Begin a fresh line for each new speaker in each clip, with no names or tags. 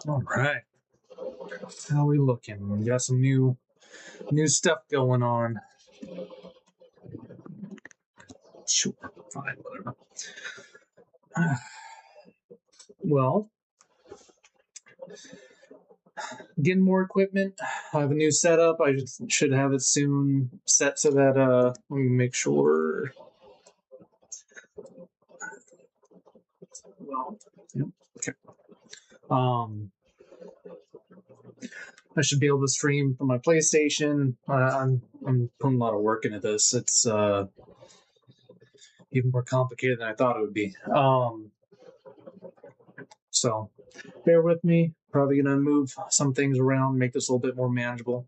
All right. How are we looking? We got some new stuff going on. Sure, fine, whatever. Well, getting more equipment. I have a new setup. I should have it soon set so that let me make sure. Well, yep, okay. I should be able to stream from my PlayStation. I'm putting a lot of work into this. It's even more complicated than I thought it would be. So bear with me. Probably gonna move some things around, make this a little bit more manageable.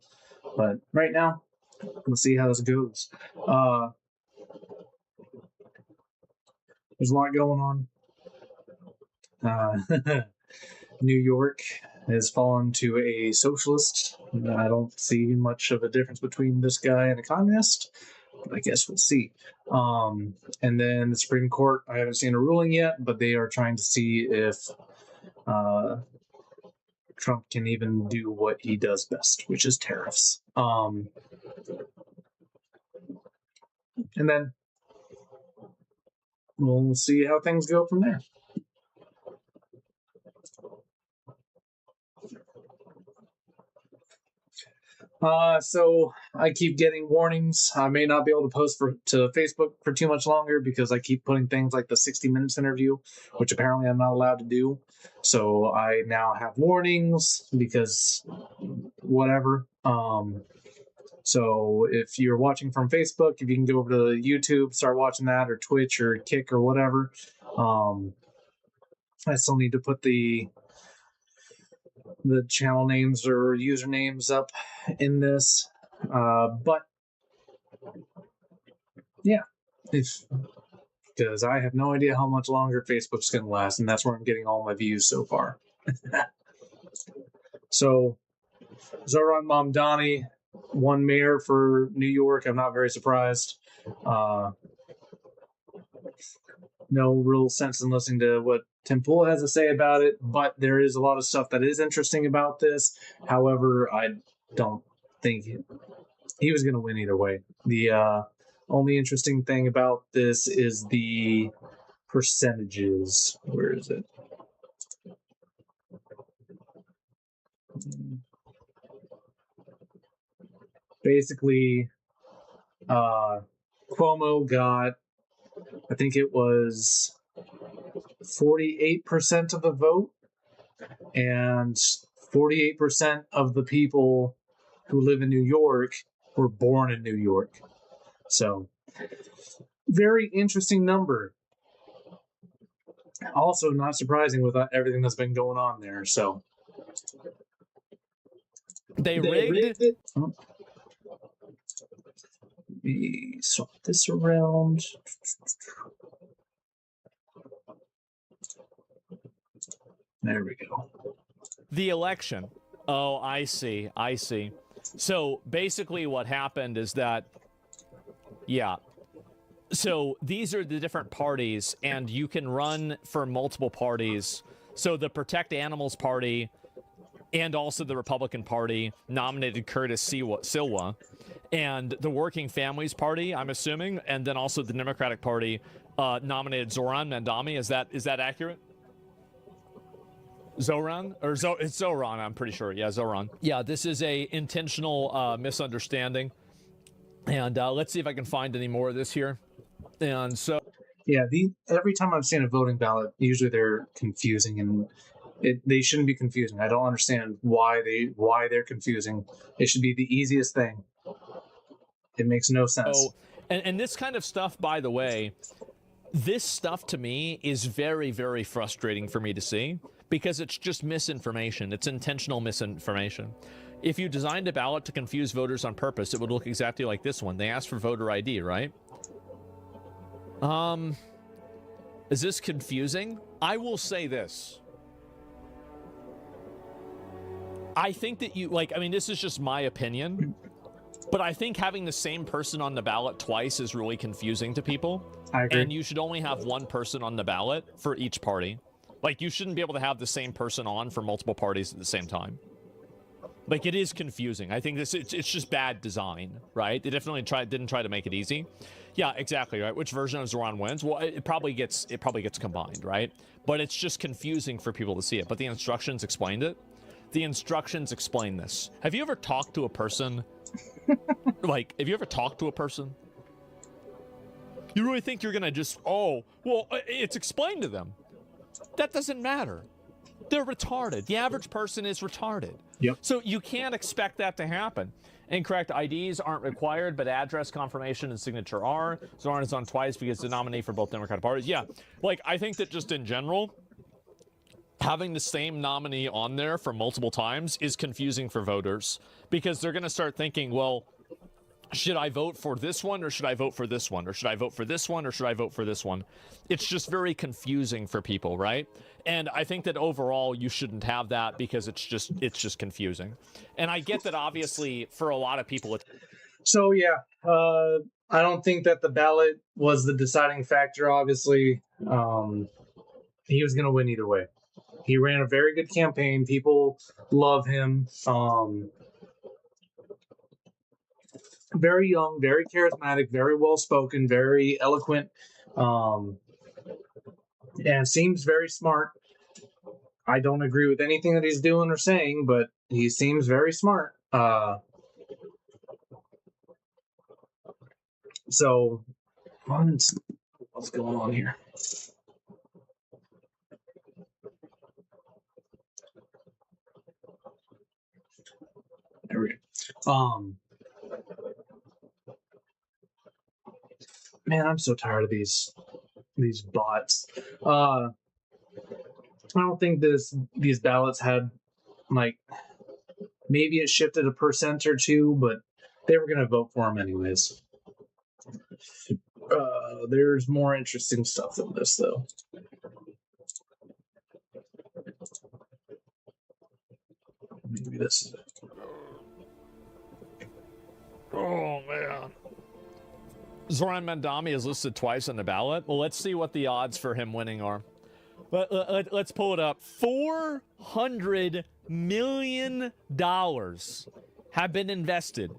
But right now, we'll see how this goes. There's a lot going on. New York has fallen to a socialist. I don't see much of a difference between this guy and a communist, but I guess we'll see. And then the Supreme Court, I haven't seen a ruling yet, but they are trying to see if Trump can even do what he does best, which is tariffs. And then we'll see how things go from there. So I keep getting warnings. I may not be able to post to Facebook for too much longer because I keep putting things like the 60 Minutes interview, which apparently I'm not allowed to do. So I now have warnings because whatever. So if you're watching from Facebook, if you can go over to YouTube, start watching that, or Twitch or Kick or whatever. I still need to put the channel names or usernames up in this. But yeah, because I have no idea how much longer Facebook's going to last, and that's where I'm getting all my views so far. So, Zoran Mamdani won mayor for New York. I'm not very surprised. No real sense in listening to what Tim Pool has to say about it, but there is a lot of stuff that is interesting about this. However, I don't think he was going to win either way. The only interesting thing about this is the percentages. Where is it? Basically, Cuomo got, I think it was 48% of the vote, and 48% of the people who live in New York were born in New York. So, very interesting number. Also, not surprising with everything that's been going on there. So,
they rigged it.
Let me swap this around. There we go.
The election. Oh, I see. I see. So basically what happened is that, yeah. So these are the different parties, and you can run for multiple parties. So the Protect Animals Party and also the Republican Party nominated Curtis Silwa, and the Working Families Party, I'm assuming, and then also the Democratic Party nominated Zoran Mandami. Is that accurate? Zoran? It's Zoran, I'm pretty sure. Yeah, Zoran. Yeah, this is a intentional misunderstanding. And let's see if I can find any more of this here. And so,
yeah, every time I've seen a voting ballot, usually they're confusing, and they shouldn't be confusing. I don't understand why they're confusing. It should be the easiest thing. It makes no sense.
And this kind of stuff, by the way, this stuff to me is very, very frustrating for me to see, because it's just misinformation. It's intentional misinformation. If you designed a ballot to confuse voters on purpose, it would look exactly like this one. They asked for voter ID, right? Is this confusing? I will say this. I think that this is just my opinion, but I think having the same person on the ballot twice is really confusing to people.
I agree.
And you should only have one person on the ballot for each party. Like, you shouldn't be able to have the same person on for multiple parties at the same time. Like, it is confusing. I think it's just bad design, right? They definitely didn't try to make it easy. Yeah, exactly, right? Which version of Zoran wins? Well, it probably gets combined, right? But it's just confusing for people to see it. But the instructions explained it. The instructions explain this. Have you ever talked to a person? Have you ever talked to a person? You really think you're gonna just, it's explained to them. That doesn't matter. They're retarded. The average person is retarded.
Yep.
So you can't expect that to happen. Incorrect IDs aren't required, but address confirmation and signature are. Zoran is on twice because the nominee for both Democratic parties. Yeah, I think that just in general, having the same nominee on there for multiple times is confusing for voters, because they're going to start thinking, well, should I vote for this one, or should I vote for this one, or should I vote for this one, or should I vote for this one? It's just very confusing for people, right? And I think that overall you shouldn't have that, because it's just confusing. And I get that obviously for a lot of people.
So yeah, I don't think that the ballot was the deciding factor. Obviously, he was going to win either way. He ran a very good campaign. People love him. Very young, very charismatic, very well spoken, very eloquent, and seems very smart. I don't agree with anything that he's doing or saying, but he seems very smart. So, what's going on here? There we go. Man, I'm so tired of these bots. I don't think these ballots had, maybe it shifted a percent or two, but they were gonna vote for him anyways. There's more interesting stuff than this, though. Maybe this is it.
Oh man. Zoran Mandami is listed twice on the ballot. Well, let's see what the odds for him winning are. Let's pull it up. $400 million have been invested,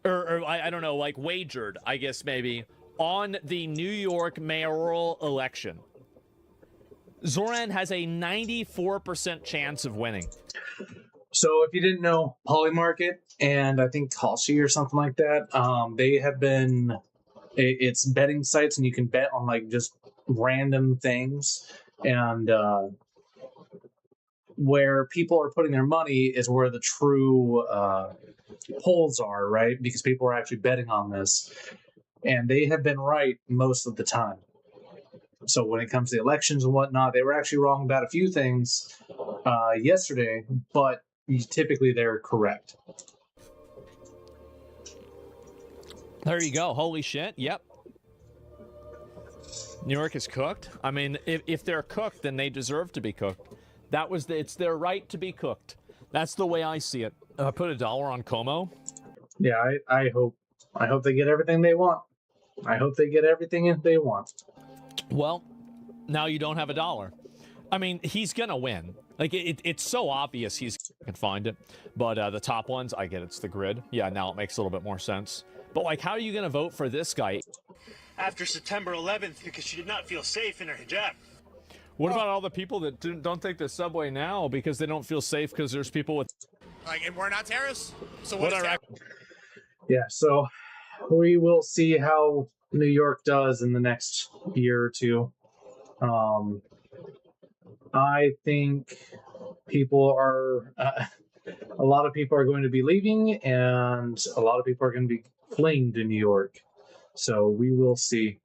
or I don't know, wagered, I guess maybe, on the New York mayoral election. Zoran has a 94% chance of winning.
So if you didn't know, Polymarket and I think Kalshi or something like that, they have been, it's betting sites, and you can bet on just random things, and where people are putting their money is where the true polls are, right? Because people are actually betting on this, and they have been right most of the time. So when it comes to elections and whatnot, they were actually wrong about a few things yesterday, but typically they're correct.
There you go. Holy shit. Yep. New York is cooked. I mean, if they're cooked, then they deserve to be cooked. It's their right to be cooked. That's the way I see it. Put $1 on Como.
Yeah, I hope they get everything they want. I hope they get everything they want.
Well, now you don't have $1. I mean, he's gonna win. Like it's so obvious he's can find it. But the top ones, I get it's the grid. Yeah, now it makes a little bit more sense. But like, how are you gonna vote for this guy
after September 11th because she did not feel safe in her hijab?
What about all the people that don't take the subway now because they don't feel safe because there's people with
like, and we're not terrorists? So what is that?
Yeah, so we will see how New York does in the next year or two. I think people are a lot of people are going to be leaving, and a lot of people are going to be fleeing to New York. So we will see.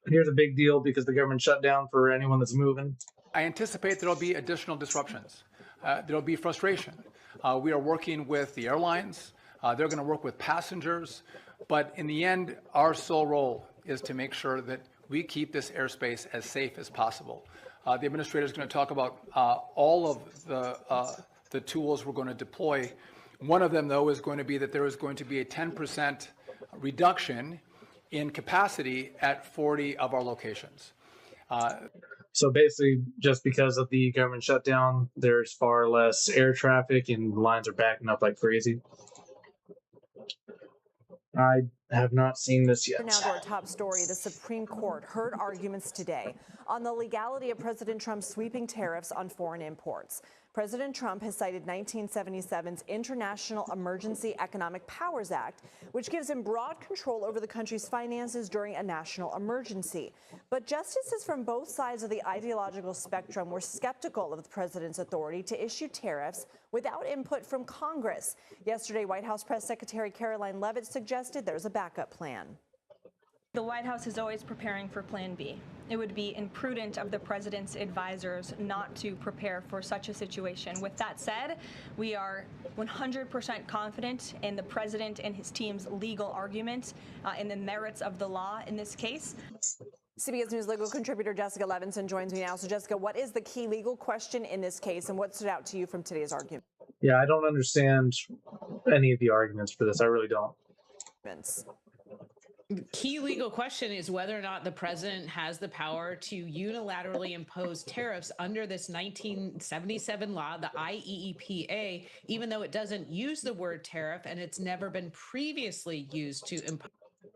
Here's a big deal because the government shut down for anyone that's moving.
I anticipate there will be additional disruptions. There will be frustration. We are working with the airlines. They're going to work with passengers. But in the end, our sole role is to make sure that we keep this airspace as safe as possible. The administrator is going to talk about all of the tools we're going to deploy. One of them, though, is going to be that there is going to be a 10% reduction in capacity at 40 of our locations.
So basically, just because of the government shutdown, there's far less air traffic and lines are backing up like crazy. I have not seen this yet.
Now to our top story. The Supreme Court heard arguments today on the legality of President Trump's sweeping tariffs on foreign imports. President Trump has cited 1977's International Emergency Economic Powers Act, which gives him broad control over the country's finances during a national emergency. But justices from both sides of the ideological spectrum were skeptical of the president's authority to issue tariffs without input from Congress. Yesterday, White House Press Secretary Caroline Leavitt suggested there's a backup plan.
The White House is always preparing for Plan B. It would be imprudent of the president's advisors not to prepare for such a situation. With that said, we are 100% confident in the president and his team's legal arguments in the merits of the law in this case.
CBS News legal contributor Jessica Levinson joins me now. So, Jessica, what is the key legal question in this case, and what stood out to you from today's argument?
Yeah, I don't understand any of the arguments for this. I really don't.
Key legal question is whether or not the president has the power to unilaterally impose tariffs under this 1977 law, the IEEPA, even though it doesn't use the word tariff and it's never been previously used to impose.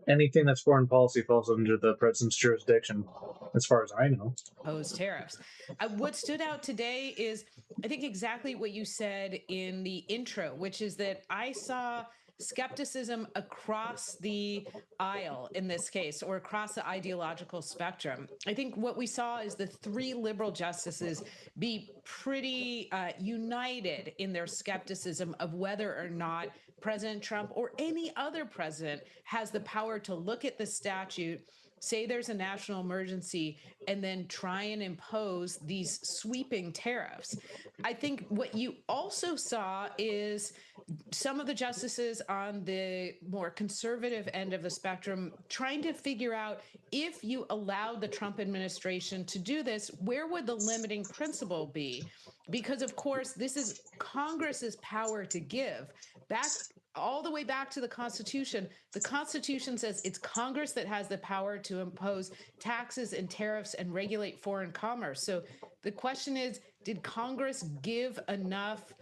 Anything that's foreign policy falls under the president's jurisdiction, as far as I know.
Impose tariffs. What stood out today is, I think, exactly what you said in the intro, which is that I saw skepticism across the aisle in this case, or across the ideological spectrum. I think what we saw is the three liberal justices be pretty united in their skepticism of whether or not President Trump or any other president has the power to look at the statute, say there's a national emergency, and then try and impose these sweeping tariffs. I think what you also saw is some of the justices on the more conservative end of the spectrum trying to figure out, if you allowed the Trump administration to do this, where would the limiting principle be? Because, of course, this is Congress's power to give. All the way back to the Constitution. The Constitution says it's Congress that has the power to impose taxes and tariffs and regulate foreign commerce. So the question is, did Congress give enough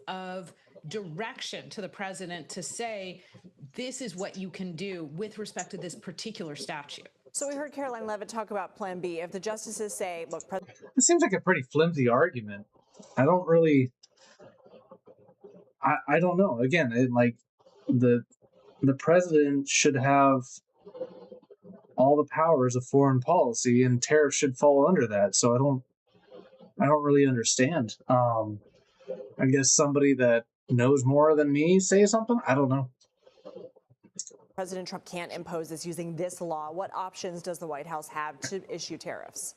of direction to the president to say, this is what you can do with respect to this particular statute?
So we heard Caroline Leavitt talk about Plan B. If the justices say, look,
it seems like a pretty flimsy argument. I don't really. I don't know. Again, the president should have all the powers of foreign policy, and tariffs should fall under that. So I don't really understand. I guess somebody that knows more than me say something. I don't know.
President Trump can't impose this using this law. What options does the White House have to issue tariffs?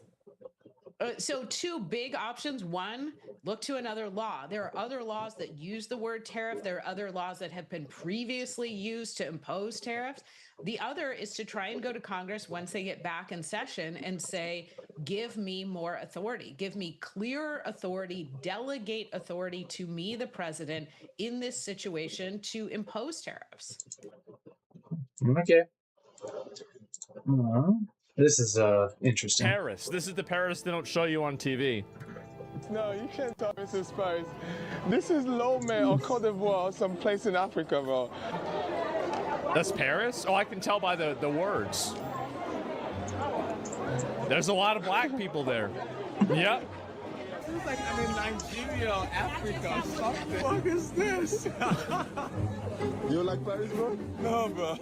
So two big options. One, look to another law. There are other laws that use the word tariff. There are other laws that have been previously used to impose tariffs. The other is to try and go to Congress once they get back in session and say, give me more authority, give me clearer authority, delegate authority to me, the president, in this situation to impose tariffs.
Okay. This is interesting.
Paris. This is the Paris they don't show you on TV.
No, you can't tell this is Paris. This is Lomé or Cote d'Ivoire or someplace in Africa, bro.
That's Paris? Oh, I can tell by the words. There's a lot of black people there. Yep.
It's like I'm in Nigeria or Africa or something. What the fuck is this? You don't like Paris, bro? No, bro.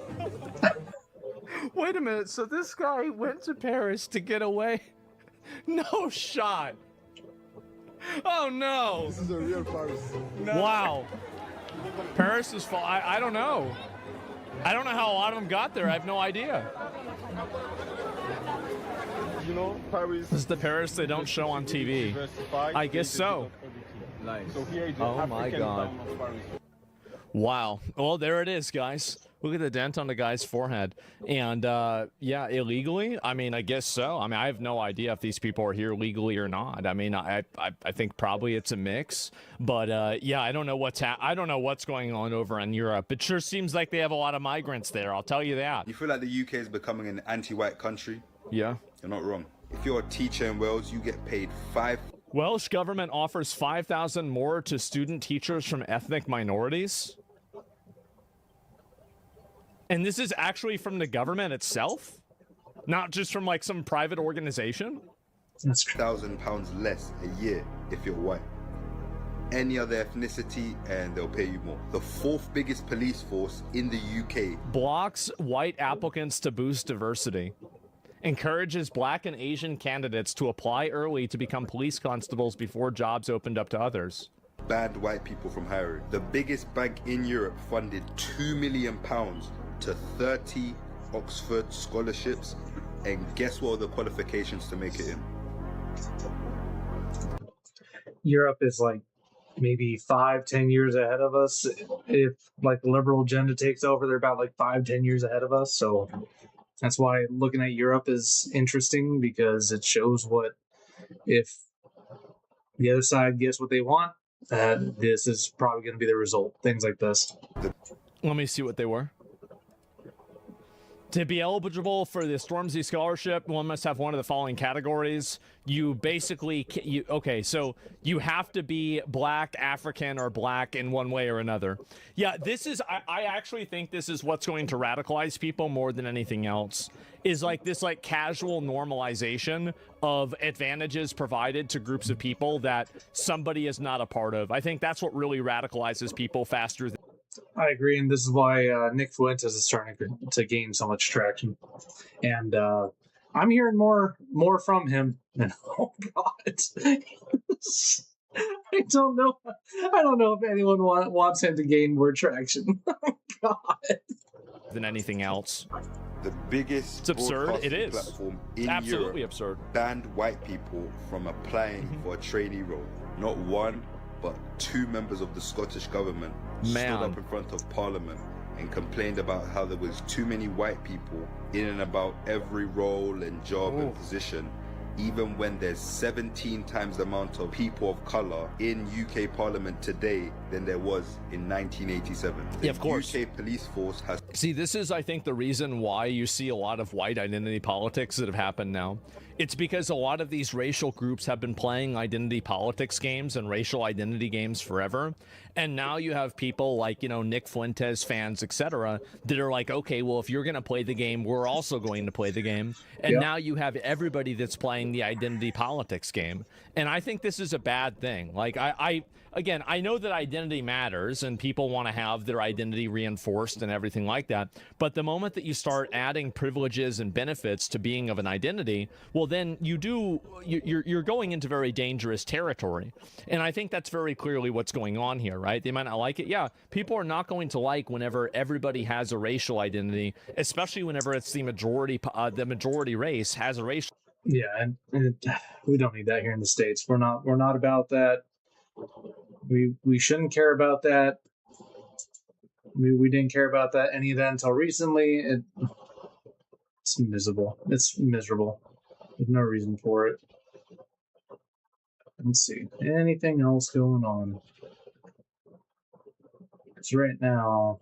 Wait a minute. So this guy went to Paris to get away? No shot. Oh, no.
This is a real Paris.
No. Wow. Paris is full. I don't know. I don't know how a lot of them got there. I have no idea.
You know, Paris.
This is the Paris they don't show on TV. I guess so.
Nice. So here is the
Oh my
African
God.
town of Paris.
Wow. Well, there it is, guys. Look at the dent on the guy's forehead. And yeah, illegally? I mean, I guess so. I mean, I have no idea if these people are here legally or not. I mean, I think probably it's a mix. But yeah, I don't know what's going on over in Europe. It sure seems like they have a lot of migrants there. I'll tell you that.
You feel like the UK is becoming an anti-white country?
Yeah.
You're not wrong. If you're a teacher in Wales, you get paid
Welsh government offers $5,000 more to student teachers from ethnic minorities. And this is actually from the government itself, not just from like some private organization.
That's crazy.
£1,000 less a year if you're white. Any other ethnicity and they'll pay you more. The fourth biggest police force in the UK.
Blocks white applicants to boost diversity. Encourages black and Asian candidates to apply early to become police constables before jobs opened up to others.
Banned white people from hiring. The biggest bank in Europe funded £2 million to 30 Oxford scholarships, and guess what are the qualifications to make it in?
Europe is like maybe 5-10 years ahead of us. If like the liberal agenda takes over, they're about like 5-10 years ahead of us. So that's why looking at Europe is interesting, because it shows what if the other side gets what they want, this is probably going to be the result. Things like this.
Let me see what they were. To be eligible for the Stormzy Scholarship, one must have one of the following categories. You basically, so you have to be black, African, or black in one way or another. Yeah, this is, I actually think this is what's going to radicalize people more than anything else, is like this like casual normalization of advantages provided to groups of people that somebody is not a part of. I think that's what really radicalizes people faster than
I agree, and this is why Nick Fuentes is starting to gain so much traction, and I'm hearing more from him. And oh God, I don't know if anyone wants him to gain more traction. Oh God,
than anything else.
The biggest
It's absurd. It
broadcasting
is.
platform in
Absolutely
Europe
absurd.
banned white people from applying for a trainee role. Not one, but two members of the Scottish government stood up in front of Parliament and complained about how there was too many white people in and about every role and job and position, even when there's 17 times the amount of people of colour in UK Parliament today than there was in 1987.
Yeah, of course.
The UK police force has...
See, this is, I think, the reason why you see a lot of white identity politics that have happened now. It's because a lot of these racial groups have been playing identity politics games and racial identity games forever. And now you have people like, you know, Nick Fuentes fans, etc., that are like, okay, well, if you're going to play the game, we're also going to play the game. And now you have everybody that's playing the identity politics game. And I think this is a bad thing. Like, again, I know that identity matters and people want to have their identity reinforced and everything like that. But the moment that you start adding privileges and benefits to being of an identity, well, then you're going into very dangerous territory. And I think that's very clearly what's going on here, right? They might not like it. Yeah, people are not going to like whenever everybody has a racial identity, especially whenever it's the majority race has a racial.
Yeah, and we don't need that here in the States. We're not about that. We shouldn't care about that. We didn't care about that any of that until recently. It's miserable. It's miserable. There's no reason for it. Let's see. Anything else going on? Because right now,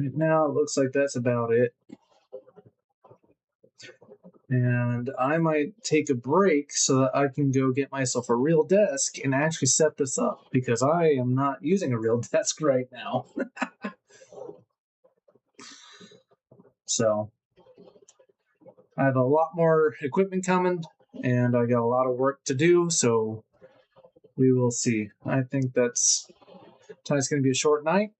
it looks like that's about it. And I might take a break so that I can go get myself a real desk and actually set this up, because I am not using a real desk right now. So I have a lot more equipment coming, and I got a lot of work to do, so we will see. I think tonight's going to be a short night.